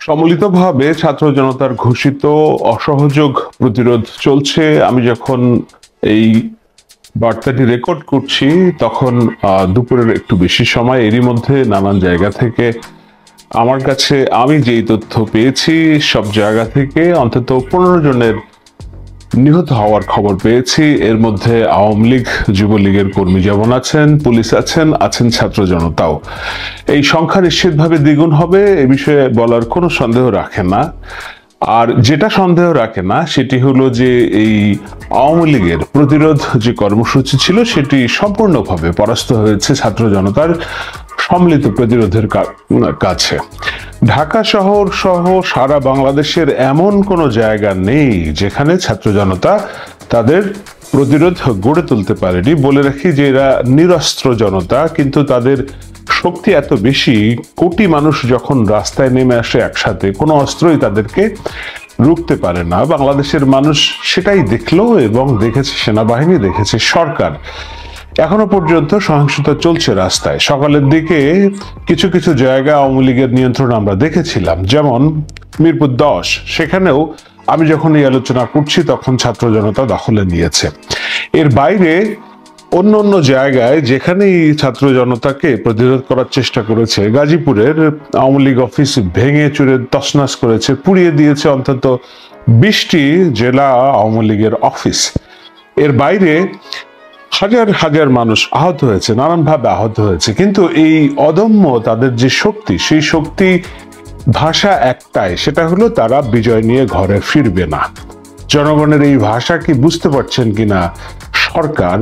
সম্মিলিতভাবে ছাত্র জনতার ঘোষিত অসহযোগ প্রতিরোধ চলছে। আমি যখন এই বার্তাটি রেকর্ড করছি তখন দুপুরের একটু বেশি সময়। এরই মধ্যে নানান জায়গা থেকে আমার কাছে আমি যেই তথ্য পেয়েছি, সব জায়গা থেকে অন্তত 15 জনের নিহত হওয়ার খবর পেয়েছি। এর মধ্যে আওয়ামী লীগ, যুবলীগের কর্মী যেমন আছেন, পুলিশ আছেন ছাত্র জনতাও। এই সংখ্যা নিশ্চিতভাবে দ্বিগুণ হবে, এ বিষয়ে বলার কোনো সন্দেহ রাখে না। আর যেটা সন্দেহ রাখে না সেটি হলো যে এই আওয়ামী লীগের প্রতিরোধ যে কর্মসূচি ছিল সেটি সম্পূর্ণভাবে পরাস্ত হয়েছে ছাত্র জনতার সম্মিলিত প্রতিরোধের কাছে। ঢাকা শহর সহ সারা বাংলাদেশের এমন কোনো জায়গা নেই যেখানে ছাত্র জনতা তাদের প্রতিরোধ গড়ে তুলতে পারেনি। বলে রাখি যে এরা নিরস্ত্র জনতা, কিন্তু তাদের শক্তি এত বেশি, কোটি মানুষ যখন রাস্তায় নেমে আসে একসাথে, কোনো অস্ত্রই তাদেরকে রুখতে পারে না। বাংলাদেশের মানুষ সেটাই দেখলো এবং দেখেছে সেনাবাহিনী, দেখেছে সরকার। এখনো পর্যন্ত সহিংসতা চলছে রাস্তায়। সকালের দিকে কিছু কিছু জায়গা আওয়ামী লীগের নিয়ন্ত্রণ আমরা দেখেছিলাম, যেমন মিরপুর 10, সেখানেও আমি যখন এই আলোচনা করছি তখন ছাত্র জনতা দখলে নিয়েছে। এর বাইরে অন্য অন্য জায়গায় যেখানেই ছাত্র জনতাকে প্রতিরোধ করার চেষ্টা করেছে, গাজীপুরের আওয়ামী লীগ অফিস ভেঙে চুরে তছনছ করেছে, পুড়িয়ে দিয়েছে অন্তত 20টি জেলা আওয়ামী লীগের অফিস। এর বাইরে হাজার হাজার মানুষ আহত হয়েছে, নানানভাবে আহত হয়েছে। কিন্তু এই অদম্য তাদের যে শক্তি, সেই শক্তি ভাষা একটাই, সেটা হলো তারা বিজয় নিয়ে ঘরে ফিরবে না। জনগণের এই ভাষা কি বুঝতে পারছেন কিনা সরকার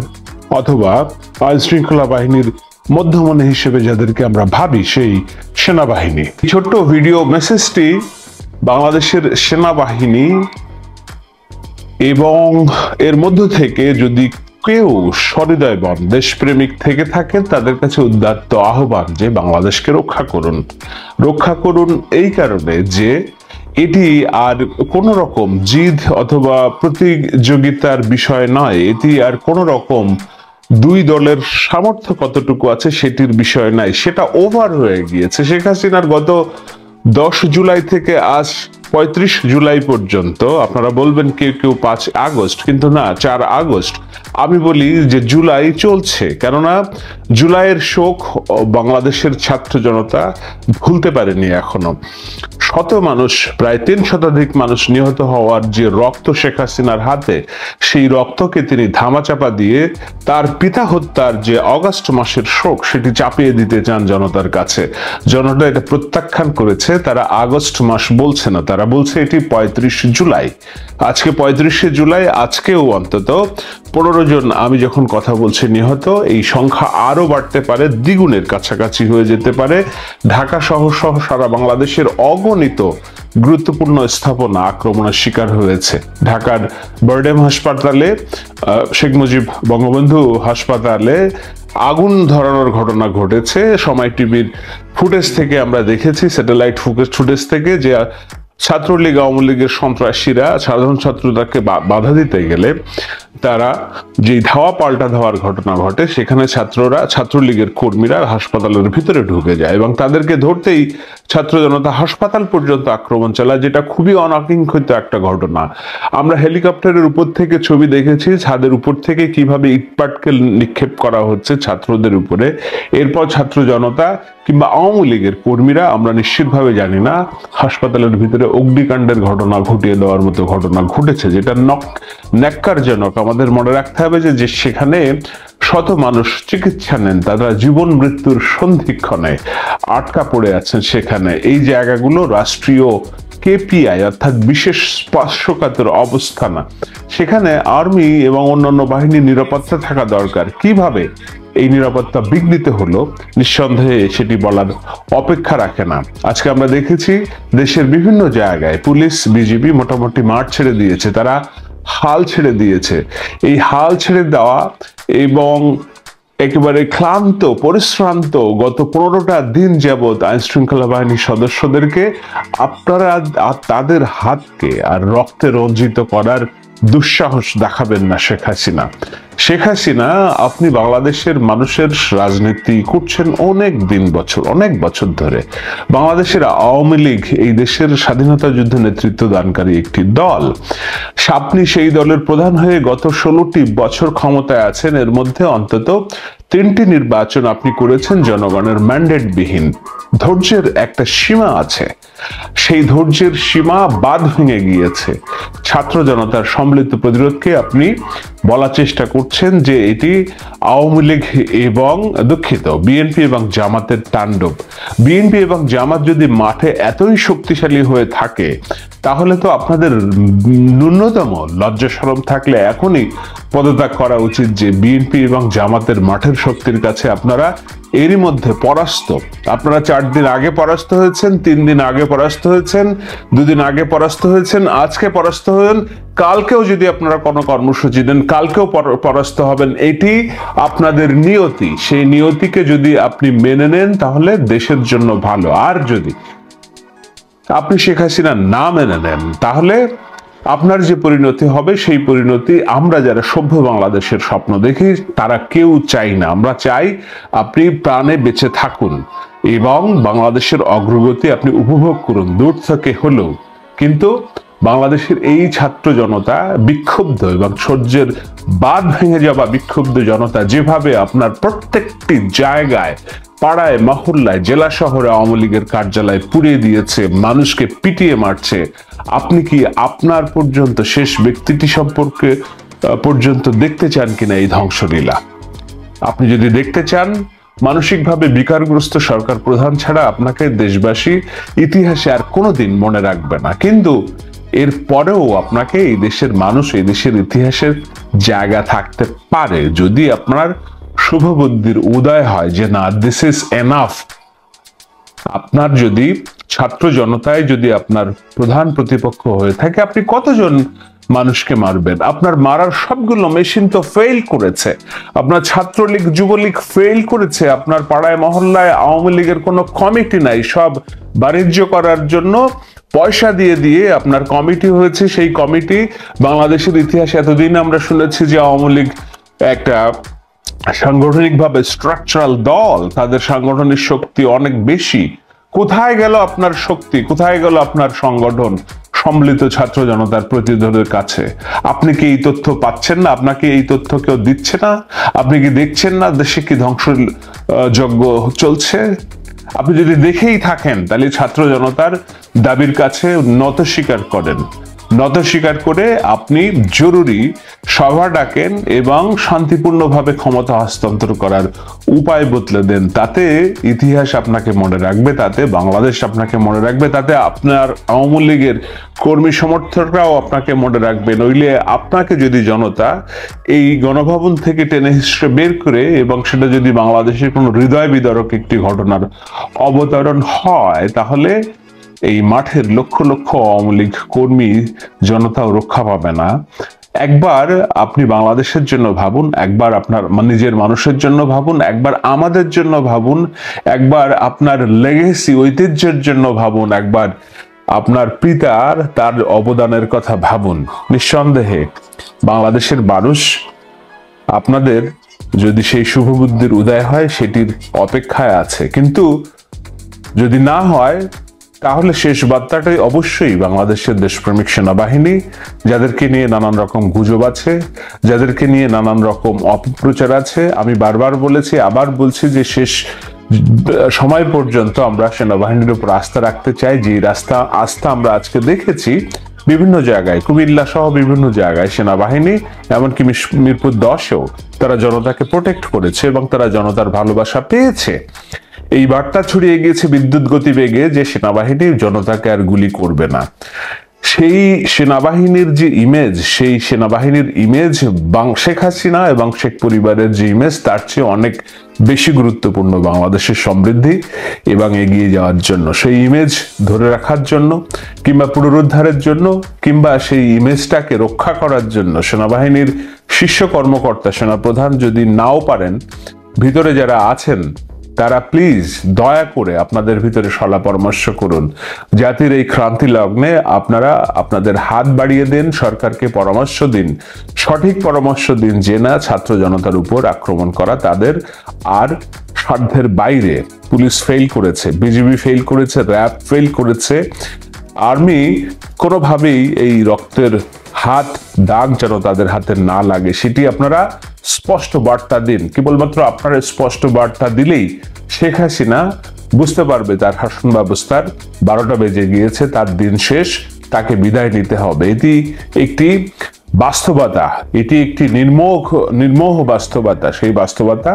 অথবা আইন শৃঙ্খলা বাহিনীর মধ্যমণি হিসেবে যাদেরকে আমরা ভাবি, সেই সেনাবাহিনী? ছোট্ট ভিডিও মেসেজটি বাংলাদেশের সেনাবাহিনী এবং এর মধ্য থেকে যদি কেউ সহৃদয়বান দেশপ্রেমিক থেকে থাকেন, তাদের কাছে উদাত্ত আহ্বান যে বাংলাদেশকে রক্ষা করুন। রক্ষা করুন এই কারণে যে এটি আর কোন রকম জিদ অথবা প্রতিযোগিতার বিষয় নয়, এটি আর কোন রকম দুই দলের সামর্থ্য কতটুকু আছে সেটির বিষয় নাই, সেটা ওভার হয়ে গিয়েছে। শেখ হাসিনার গত 10 জুলাই থেকে আজ 35 জুলাই পর্যন্ত, আপনারা বলবেন কেউ কেউ 5 আগস্ট, কিন্তু না, 4 আগস্ট। আমি বলি যে জুলাই চলছে, কেননা জুলাইয়ের শোক বাংলাদেশের ছাত্র জনতা ভুলতে পারেনি এখনো। শত মানুষ, প্রায় 3 শতাধিক মানুষ নিহত হওয়ার যে রক্ত শেখ হাসিনার হাতে, সেই রক্তকে তিনি ধামাচাপা দিয়ে তার পিতা হত্যার যে অগাস্ট মাসের শোক সেটি চাপিয়ে দিতে চান জনতার কাছে। জনতা এটা প্রত্যাখ্যান করেছে, তারা আগস্ট মাস বলছে না, তারা বলছে এটি 35 জুলাই। আজকে 35 জুলাই, আজকেও অন্তত 15 জন আমি যখন কথা বলছি নিহত, এই সংখ্যা আরো বাড়তে পারে, দ্বিগুণের কাছাকাছি হয়ে যেতে পারে। ঢাকা শহর সহ সারা বাংলাদেশের অগণিত গুরুত্বপূর্ণ স্থাপনা আক্রমণের শিকার হয়েছে। ঢাকার বারডেম হাসপাতালে, শেখ মুজিব বঙ্গবন্ধু হাসপাতালে আগুন ধরানোর ঘটনা ঘটেছে। সময় টিভির ফুটেজ থেকে আমরা দেখেছি, স্যাটেলাইট ফুটেজ থেকে, যে ছাত্রলীগ আওয়ামী লীগের সন্ত্রাসীরা সাধারণ ছাত্রদেরকে বাধা দিতে গেলে তারা যে ধাওয়া পাল্টা ধাওয়ার ঘটনা ঘটে, সেখানে ছাত্রলীগের কর্মীরা হাসপাতালের ভিতরে ঢুকে যায় এবং তাদেরকে ধরতেই ছাত্র জনতা হাসপাতাল পর্যন্ত আক্রমণ চালায়, যেটা খুবই অনাকাঙ্ক্ষিত একটা ঘটনা। আমরা হেলিকপ্টারের উপর থেকে ছবি দেখেছি, ছাদের উপর থেকে কিভাবে ইটপাটকেল নিক্ষেপ করা হচ্ছে ছাত্রদের উপরে। এরপর ছাত্র জনতা কিংবা আওয়ামী লীগের কর্মীরা, আমরা নিশ্চিতভাবে জানি না, হাসপাতালের ভিতরে অগ্নিকাণ্ডের ঘটনা ঘটিয়ে দেওয়ার মতো ঘটনা ঘটেছে, যেটা ন্যাক্কারজনক। আমাদের মনে রাখতে হবে যে সেখানে শত মানুষ চিকিৎসা নেন, তারা জীবন মৃত্যুর সন্ধিক্ষণে আটকা পড়ে আছেন সেখানে। এই জায়গাগুলো রাষ্ট্রীয় কেপিআই অর্থাৎ বিশেষ স্পর্শকাতর অবস্থান, সেখানে আর্মি এবং অন্যান্য বাহিনীর নিরাপত্তা থাকা দরকার। কিভাবে এই নিরাপত্তা বিঘ্নিত হলো, নিঃসন্দেহে সেটি বলার অপেক্ষা রাখে না। আজকে আমরা দেখেছি দেশের বিভিন্ন জায়গায় পুলিশ, বিজিবি মোটামুটি মাঠ ছেড়ে দিয়েছে, তারা হাল ছেড়ে দিয়েছে। এই হাল ছেড়ে দেওয়া এবং একেবারে ক্লান্ত পরিশ্রান্ত গত 15টা দিন যাবৎ আইন শৃঙ্খলা বাহিনীর সদস্যদেরকে আপনারা তাদের হাতকে আর রক্তে রঞ্জিত করার দুঃসাহস দেখাবেন না শেখ হাসিনা। শেখ হাসিনা, আপনি বাংলাদেশের মানুষের রাজনীতি করছেন অনেক বছর ধরে। বাংলাদেশের আওয়ামী লীগ এই দেশের স্বাধীনতা যুদ্ধে নেতৃত্ব দানকারী একটি দল। আপনি সেই দলের প্রধান হয়ে গত 16টি বছর ক্ষমতায় আছেন। এর মধ্যে অন্তত 3টি নির্বাচন আপনি করেছেন জনগণের ম্যান্ডেটবিহীন। ধৈর্যের একটা সীমা আছে, সেই ধৈর্যের সীমা বাঁধ ভেঙে গিয়েছে। ছাত্র জনতার সম্মিলিত প্রতিরোধকে আপনি বলার চেষ্টা করছেন যে এটি আওয়ামী লীগ এবং দুঃখিত বিএনপি এবং জামাতের তাণ্ডব। বিএনপি এবং জামাত যদি মাঠে এতই শক্তিশালী হয়ে থাকে, তাহলে তো আপনাদের ন্যূনতম লজ্জা শরম থাকলে এখনই পদত্যাগ করা উচিত যে বিএনপি এবং জামাতের মাঠের শক্তির কাছে আপনারা এরই মধ্যে পরাস্ত। আপনারা 4 দিন আগে পরাস্ত হয়েছেন, 3 দিন আগে পরাস্ত হয়েছেন, 2 দিন আগে পরাস্ত হয়েছেন, আজকে পরাস্ত হবেন, কালকেও যদি আপনারা কোনো কর্মসূচি দেন কালকেও পরাস্ত হবেন। এটি আপনাদের নিয়তি। সেই নিয়তিকে যদি আপনি মেনে নেন তাহলে দেশের জন্য ভালো। আর যদি আপনি শেখ হাসিনা না মেনে নেন তাহলে আপনার যে পরিণতি হবে সেই পরিণতি আমরা যারা সভ্য বাংলাদেশের স্বপ্ন দেখি তারা কেউ চাই না। আমরা চাই আপনি প্রাণে বেঁচে থাকুন এবং বাংলাদেশের অগ্রগতি আপনি উপভোগ করুন দূর থেকে হলেও। কিন্তু বাংলাদেশের এই ছাত্র জনতা বিক্ষুব্ধ এবং সহ্যের বাঁধ ভেঙে যাওয়া বিক্ষুব্ধ জনতা যেভাবে আপনার প্রত্যেকটি জায়গায়, পাড়ায়, মহল্লায়, জেলা শহরে আওয়ামী লীগের কার্যালয় পুড়িয়ে দিয়েছে, মানুষকে পিটিয়ে মারছে, আপনি কি আপনার পর্যন্ত শেষ ব্যক্তিটি সম্পর্কে পর্যন্ত দেখতে চান কিনা এই ধ্বংসলীলা? আপনি যদি দেখতে চান, মানসিকভাবে বিকারগ্রস্ত সরকার প্রধান ছাড়া আপনাকে দেশবাসী ইতিহাসে আর কোনোদিন মনে রাখবে না। কিন্তু এর পরেও আপনাকে এই দেশের মানুষ, এই দেশের ইতিহাসের জায়গা থাকতে পারে যদি আপনার শুভবুদ্ধির উদয় হয় যে না, দিস ইজ এনাফ। আপনার যদি ছাত্র জনতায় যদি আপনার প্রধান প্রতিপক্ষ হয়ে থাকে, আপনি কতজন মানুষকে মারবেন? আপনার মারার সবগুলো মেশিন তো ফেল করেছে। আপনার ছাত্রলীগ, যুবলীগ ফেল করেছে। আপনার পাড়ায় মহল্লায় আওয়ামী লীগের কোনো কমিটি নাই, সব বাণিজ্য করার জন্য পয়সা দিয়ে দিয়ে আপনার কমিটি হয়েছে। সেই কমিটি বাংলাদেশের ইতিহাসে এতদিন আমরা শুনেছি যে আওয়ামী লীগ একটা সাংগঠনিকভাবে স্ট্রাকচারাল দল, তাদের সাংগঠনিক শক্তি অনেক বেশি। কোথায় গেল আপনার শক্তি? কোথায় গেল আপনার সংগঠন সম্মিলিত ছাত্র জনতার প্রতিরোধের কাছে? আপনি কি এই তথ্য পাচ্ছেন না? আপনাকে এই তথ্য কেউ দিচ্ছে না? আপনি কি দেখছেন না দেশে কি ধ্বংস যজ্ঞ চলছে? আপনি যদি দেখেই থাকেন তাহলে ছাত্র জনতার দাবির কাছে নত স্বীকার করেন। নত স্বীকার করে আপনি জরুরি সভা ডাকেন এবং শান্তিপূর্ণভাবে ক্ষমতা হস্তান্তর করার উপায় বদলে দেন। তাতে ইতিহাস আপনাকে মনে রাখবে, তাতে বাংলাদেশ আপনাকে মনে রাখবে, তাতে আপনার আওয়ামী লীগের কর্মী সমর্থকরাও আপনাকে মনে রাখবে। নইলে আপনাকে যদি জনতা এই গণভবন থেকে টেনে হিসেবে বের করে এবং সেটা যদি বাংলাদেশের কোনো হৃদয় বিদারক একটি ঘটনার অবতরণ হয়, তাহলে এই মাঠের লক্ষ লক্ষ আওয়ামী লীগ কর্মী জনতাও রক্ষা পাবে না। একবার আপনি বাংলাদেশের জন্য ভাবুন, একবার আপনার নিজের মানুষের জন্য ভাবুন, একবার আমাদের জন্য ভাবুন, একবার আপনার লেগেসি ঐতিহ্যের জন্য ভাবুন, একবার আপনার পিতার তার অবদানের কথা ভাবুন। নিঃসন্দেহে বাংলাদেশের মানুষ আপনাদের যদি সেই শুভবুদ্ধির উদয় হয় সেটির অপেক্ষায় আছে। কিন্তু যদি না হয় তাহলে শেষ বার্তাটাই অবশ্যই বাংলাদেশের দেশপ্রেমিক সেনাবাহিনী, যাদেরকে নিয়ে নানান রকম গুজব আছে, যাদেরকে নিয়ে নানান রকম অপপ্রচার আছে। আমি বারবার বলেছি, আবার বলছি যে শেষ সময় পর্যন্ত আমরা সেনাবাহিনীর উপর আস্থা রাখতে চাই। যে আস্থা আমরা আজকে দেখেছি বিভিন্ন জায়গায়, কুমিল্লা সহ বিভিন্ন জায়গায় সেনাবাহিনী, এমনকি মিরপুর 10-এও তারা জনতাকে প্রোটেক্ট করেছে এবং তারা জনতার ভালোবাসা পেয়েছে। এই বার্তা ছড়িয়ে গিয়েছে বিদ্যুৎ গতিবেগে যে সেনাবাহিনী জনতাকে আর গুলি করবে না। সেই সেনাবাহিনীর যে ইমেজ, সেই সেনাবাহিনীর ইমেজ শেখ হাসিনা এবং শেখ পরিবারের যে ইমেজ, তার চেয়ে অনেক বেশি গুরুত্বপূর্ণ বাংলাদেশের সমৃদ্ধি এবং এগিয়ে যাওয়ার জন্য। সেই ইমেজ ধরে রাখার জন্য কিংবা পুনরুদ্ধারের জন্য কিংবা সেই ইমেজটাকে রক্ষা করার জন্য সেনাবাহিনীর শীর্ষ কর্মকর্তা, সেনাপ্রধান যদি নাও পারেন, ভিতরে যারা আছেন তারা প্লিজ দয়া করে আপনাদের ভিতরে সলা পরামর্শ করুন। জাতির এই ক্রান্তি লগ্নে আপনারা আপনাদের হাত বাড়িয়ে দেন, সরকারকে পরামর্শ দিন, সঠিক পরামর্শ দিন যে না ছাত্র জনতার উপর আক্রমণ করা তাদের আর সাধ্যের বাইরে। পুলিশ ফেল করেছে, বিজিবি ফেল করেছে, র্যাব ফেল করেছে। আর্মি কোনোভাবেই এই রক্তের হাত দাগ যেন তাদের হাতে না লাগে সেটি আপনারা স্পষ্ট বার্তা দিন। কেবলমাত্র আপনারা স্পষ্ট বার্তা দিলেই শেখ হাসিনা বুঝতে পারবে তার শাসন ব্যবস্থার 12টা বেজে গিয়েছে, তার দিন শেষ, তাকে বিদায় নিতে হবে। এটি একটি বাস্তবতা, এটি একটি নির্মোহ বাস্তবতা। সেই বাস্তবতা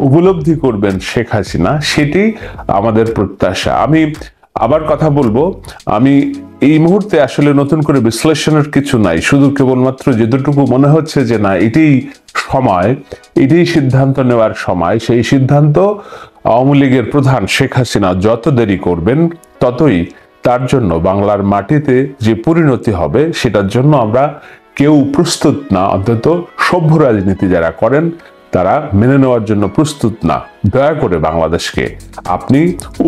উপলব্ধি করবেন শেখ হাসিনা, সেটি আমাদের প্রত্যাশা। আমি আবার কথা বলবো, আমি এই মুহূর্তে আসলে নতুন করে বিশ্লেষণের কিছু নাই, শুধু কেবলমাত্র যেটুকু মনে হচ্ছে যে না এটাই সময়, এটাই সিদ্ধান্ত নেওয়ার সময়। সেই সিদ্ধান্ত আওয়ামী লীগের প্রধান শেখ হাসিনা যত দেরি করবেন ততই তার জন্য বাংলার মাটিতে যে পরিণতি হবে সেটার জন্য আমরা কেউ প্রস্তুত না, অন্তত সভ্য রাজনীতি যারা করেন তারা মেনে নেওয়ার জন্য প্রস্তুত না। দয়া করে বাংলাদেশকে আপনি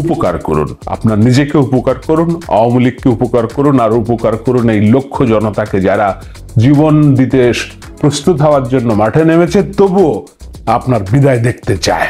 উপকার করুন, আপনার নিজেকে উপকার করুন, আওয়ামী লীগকে উপকার করুন, আর উপকার করুন এই লক্ষ জনতাকে যারা জীবন দিতে প্রস্তুত হওয়ার জন্য মাঠে নেমেছে, তবুও আপনার বিদায় দেখতে চায়।